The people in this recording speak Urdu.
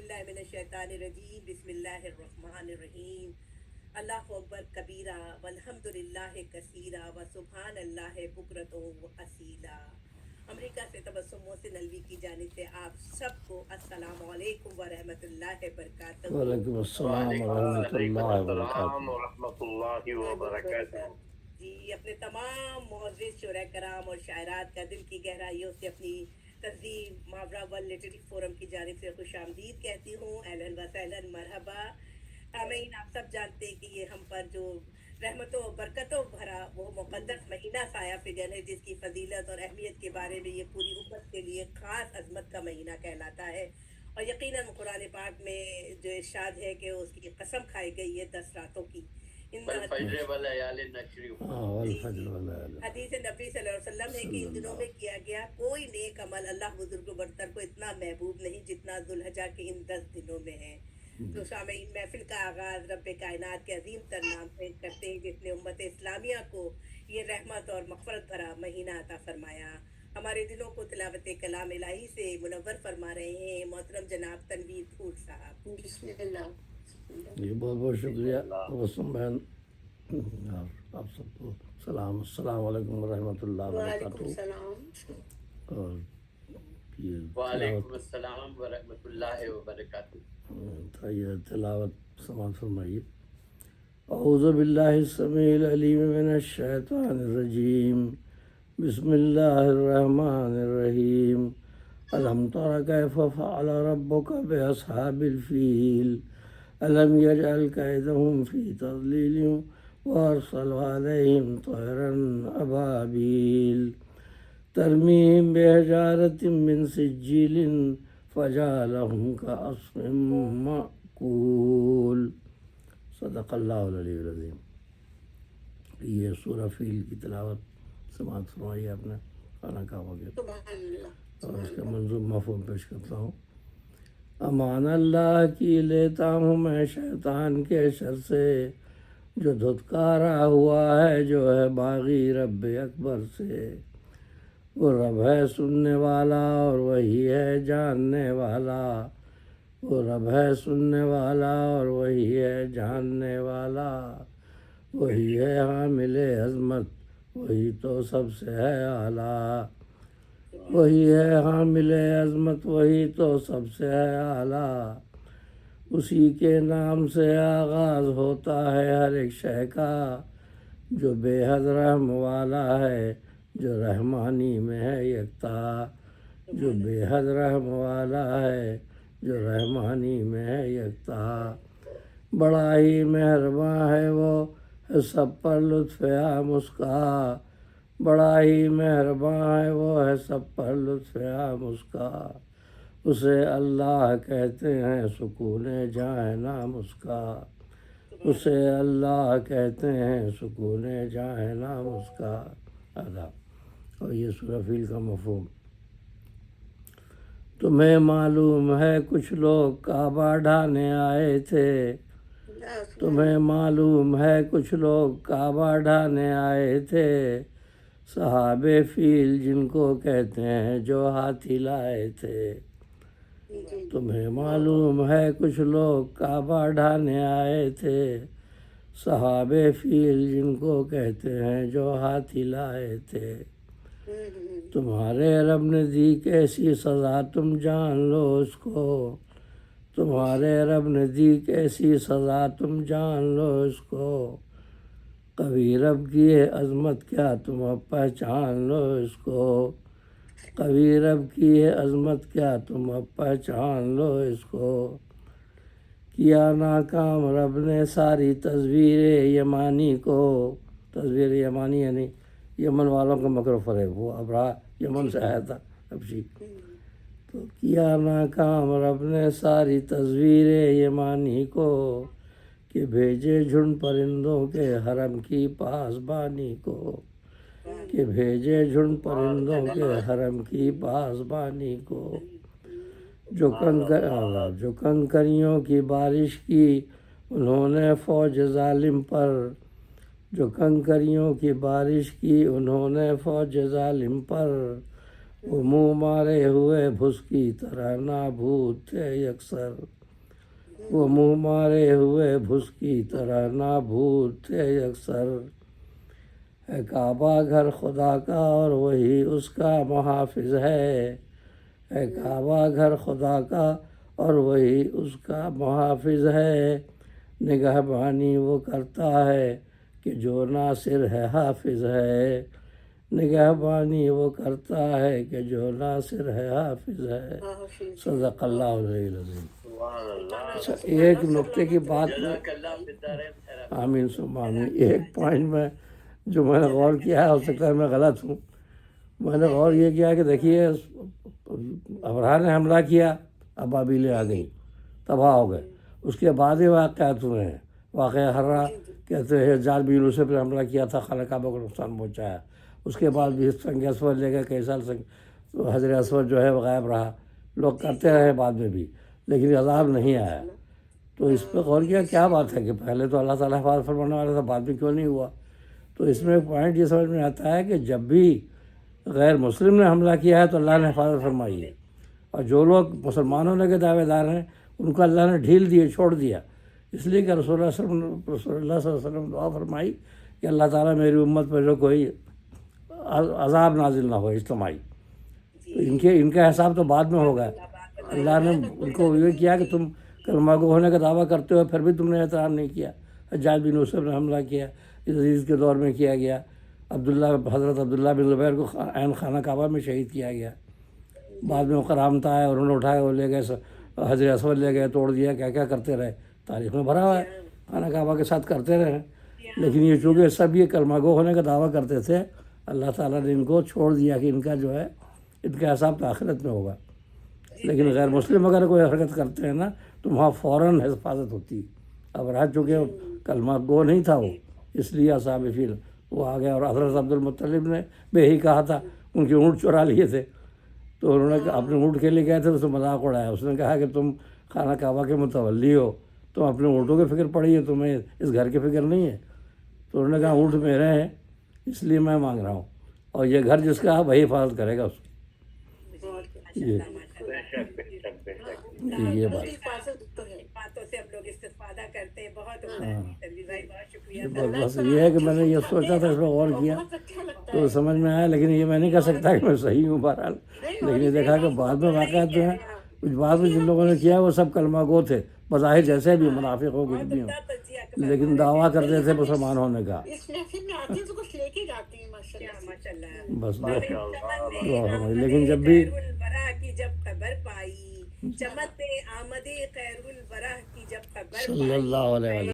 باللہ من الشیطان الرجیم بسم اللہ الرحمن الرحیم اللہ اکبر کبیرہ والحمد للہ کثیرہ و سبحان اللہ بکرۃ و اصیلا۔ امریکہ سے تبسم محسن الوی کی جانب سے آپ سب کو السلام علیکم ورحمۃ اللہ وبرکاتہ۔ وعلیکم السلام ورحمۃ اللہ وبرکاتہ۔ ورحمۃ اللہ وبرکاتہ۔ جی اپنے تمام معزز شعراء کرام اور شاعرات کا دل کی گہرائیوں سے اپنی تنظیم محاورہ ورلڈ لٹریری فورم کی جانب سے خوش آمدید کہتی ہوں۔ اہلاً و سہلاً مرحبا۔ سامعین آپ سب جانتے ہیں کہ یہ ہم پر جو رحمتوں و برکتوں بھرا وہ مقدس مہینہ سایہ فگن ہے، جس کی فضیلت اور اہمیت کے بارے میں یہ پوری امت کے لیے خاص عظمت کا مہینہ کہلاتا ہے، اور یقیناً قرآن پاک میں جو ارشاد ہے کہ اس کی قسم کھائی گئی ہے 10 راتوں کی۔ والفجر وليال عشر۔ والفجر واللیل۔ حدیث نبی صلی اللہ علیہ وسلم ہے کہ ان دنوں میں کیا گیا کوئی نیک عمل اللہ بزرگ و برتر کو اتنا محبوب نہیں جتنا ذوالحجہ کے ان 10 دنوں میں ہے۔ تو سامعین محفل کا آغاز رب کائنات کے عظیم تر نام سے کرتے ہیں، جس نے امت اسلامیہ کو یہ رحمت اور مغفرت بھرا مہینہ عطا فرمایا۔ ہمارے دلوں کو تلاوت کلام الہی سے منور فرما رہے ہیں محترم جناب تنویر پھوٹ صاحب۔ بسم اللہ۔ جی بہت بہت شکریہ تبسم بہن، اور آپ سب کو سلام، السلام علیکم ورحمۃ اللہ وعلیکم وبرکاتہ۔ السلام۔ اور یہ وعلیکم السلام ورحمۃ اللہ وبرکاتہ۔ یہ تلاوت سماعت فرمائیے۔ اعوذ باللہ السمیع العلیم من الشیطان الرجیم، بسم اللہ الرحمن الرحیم۔ الم تر کیف فعل ربک باصحاب الفیل الم یجعل کیدہم فی تضلیل وارسل علیہم طیرا ابابیل ترمیم بحجارۃ من سجیل فجعلہم کعصف مأکول۔ صدق اللہ العلی العظیم۔ یہ سورہ فیل کی تلاوت سماعت فرمائی آپ نے کھانا کھا وغیرہ، سبحان اللہ۔ اور اس کا منظوم مفہوم پیش کرتا ہوں۔ امان اللہ کی لیتا ہوں میں شیطان کے شر سے، جو دھتکارا ہوا ہے جو ہے باغی رب اکبر سے۔ وہ رب ہے سننے والا اور وہی ہے جاننے والا، وہ رب ہے سننے والا اور وہی ہے جاننے والا، وہی ہے حامل عظمت وہی تو سب سے ہے اعلیٰ، وہی ہے حامل عظمت وہی تو سب سے ہے اعلیٰ۔ اسی کے نام سے آغاز ہوتا ہے ہر ایک شے کا، جو بے حد رحم والا ہے جو رحمانی میں ہے یکتا، جو بے حد رحم والا ہے جو رحمانی میں ہے یکتا۔ بڑا ہی مہرباں ہے وہ سب پر لطف عام اس کا، بڑا ہی مہرباں ہے وہ ہے سب پر لطف عام اس کا۔ اسے اللہ کہتے ہیں سکون جائے نام اس کا، اسے اللہ کہتے ہیں سکون جائے نام اس کا۔ اور یہ سورہ فیل کا مفہوم۔ تمہیں معلوم ہے کچھ لوگ کعبہ ڈھانے آئے تھے، تمہیں معلوم ہے کچھ لوگ کعبہ ڈھانے آئے تھے، صحاب فیل جن کو کہتے ہیں جو ہاتھی لائے تھے۔ تمہیں معلوم ہے کچھ لوگ کعبہ ڈھانے آئے تھے، صحاب فیل جن کو کہتے ہیں جو ہاتھی لائے تھے۔ تمہارے رب نے دی کیسی سزا تم جان لو اس کو، تمہارے رب نے دی کیسی سزا تم جان لو اس کو، کبھی رب کی ہے عظمت کیا تم اب پہچان لو اس کو، کبھی رب کی ہے عظمت کیا تم اب پہچان لو اس کو۔ کیا ناکام رب نے ساری تصویر یمانی کو، تصویر یمانی یعنی یمن والوں کا مکر و فریب، وہ ابرا یمن سے آیا تھا حبشی، تو کیا ناکام رب نے ساری تصویر یمانی کو، کہ بھیجے جھنڈ پرندوں کے حرم کی پاسبانی کو، کہ بھیجے جھنڈ پرندوں کے حرم کی پاسبانی کو۔ جو کنکریوں کی بارش کی انہوں نے فوج ظالم پر، جو کنکریوں کی بارش کی انہوں نے فوج ظالم پر، وہ منہ مارے ہوئے بھس کی طرح نابود تھے یکسر، وہ منہ مارے ہوئے بھس کی طرح نابود تھے یکسر، ہے کعبہ گھر خدا کا اور وہی اس کا محافظ ہے، ہے کعبہ گھر خدا کا اور وہی اس کا محافظ ہے، نگہبانی وہ کرتا ہے کہ جو ناصر ہے حافظ ہے، نگہبانی وہ کرتا ہے کہ جو ناصر ہے حافظ ہے۔ صدق اللہ العلی العظیم۔ سبحان اللہ۔ اچھا، ایک نقطے کی بات میں جزاک اللہ فی الدارین خیر۔ آمین ثم آمین، ایک پوائنٹ میں جو میں نے غور کیا ہے، ہو سکتا ہے میں غلط ہوں، میں نے غور یہ کیا کہ دیکھیے ابرہہ نے حملہ کیا، ابابیلیں آ گئی، تباہ ہو گئے، اس کے بعد ہی واقعات ہوئے ہیں۔ واقعہ ہررا کہتے ہیں حجاج بن یوسف پر حملہ کیا تھا، خانہ کعبہ کو نقصان پہنچایا، اس کے بعد بھی سنگ اسود لے گئے، کئی سال حجر اسود جو ہے وہ غائب رہا، لوگ کرتے رہے بعد میں بھی، لیکن عذاب نہیں آیا۔ تو اس پہ غور کیا کیا بات ہے کہ پہلے تو اللہ تعالیٰ حفاظت فرمانے والا تھا، بعد میں کیوں نہیں ہوا؟ تو اس میں ایک پوائنٹ یہ سمجھ میں آتا ہے کہ جب بھی غیر مسلم نے حملہ کیا ہے تو اللہ نے حفاظت فرمائی ہے، اور جو لوگ مسلمان ہونے کے دعوے دار ہیں ان کو اللہ نے ڈھیل دیے، چھوڑ دیا، اس لیے کہ رسول اللہ صلی اللہ علیہ وسلم دعا فرمائی کہ اللہ تعالیٰ میری امت پر جو کوئی عذاب نازل نہ ہو اجتماعی۔ تو ان کا حساب تو بعد میں ہوگا، اللہ نے ان کو یہ کیا کہ تم کلمہ گو ہونے کا دعویٰ کرتے ہو پھر بھی تم نے احترام نہیں کیا۔ حجاج بن یوسف نے حملہ کیا، عزیز کے دور میں کیا گیا، حضرت عبداللہ بن زبیر کو عین خانہ کعبہ میں شہید کیا گیا، بعد میں وہ کرامت آئے اور انہوں نے اٹھائے وہ لے گئے، حجر اسود لے گئے، توڑ دیا، کیا کیا کرتے رہے، تاریخ میں بھرا ہوا ہے، خانہ کعبہ کے ساتھ کرتے رہے، لیکن یہ چونکہ سب یہ کلمہ گو ہونے کا دعویٰ کرتے تھے، اللہ تعالیٰ نے ان کو چھوڑ دیا کہ ان کا جو ہے ان کا حساب تو آخرت میں ہوگا۔ لیکن غیر مسلم اگر کوئی حرکت کرتے ہیں نا تو وہاں فوراً حفاظت ہوتی ہے۔ اب رات چونکہ کلمہ گو نہیں تھا وہ، اس لیے اصحاب فیل وہ آ گئے، اور حضرت عبد المطلب نے بے ہی کہا تھا، ان کے اونٹ چرا لیے تھے، تو انہوں نے اپنے اونٹ کے لیے گئے تھے، تو مذاق اڑایا، اس نے کہا کہ تم خانہ کعبہ کے متولی ہو، تم اپنے اونٹوں کی فکر پڑی ہے، تمہیں اس گھر کی فکر نہیں ہے؟ تو انہوں نے کہا اونٹ میرے ہیں اس لیے میں مانگ رہا ہوں، اور یہ گھر جس کا ہے وہی حفاظت کرے گا اس کی۔ یہ یہ بات باتوں سے ہم لوگ استفادہ کرتے ہیں، بہت تنویر بھائی بہت شکریہ۔ بس یہ ہے کہ میں نے یہ سوچا تھا، اس پہ غور کیا تو سمجھ میں آیا، لیکن یہ میں نہیں کہہ سکتا کہ میں صحیح ہوں بہرحال، لیکن یہ دیکھا کہ بعد میں واقعات جو ہیں کچھ بعد میں جن لوگوں نے کیا وہ سب کلمہ گو تھے، بظاہر جیسے بھی منافق ہو کچھ بھی ہوں، لیکن دعویٰ کرتے تھے مسلمان ہونے کا۔ اس محفل میں آتی ہیں تو کچھ لے کے جاتی ہیں ماشاء اللہ۔ بس دعا فرمائیے، لیکن جب بھی خیر الورا کی جب خبر پائی، چمک آمد خیر الورا کی جب خبر صلی اللہ علیہ وسلم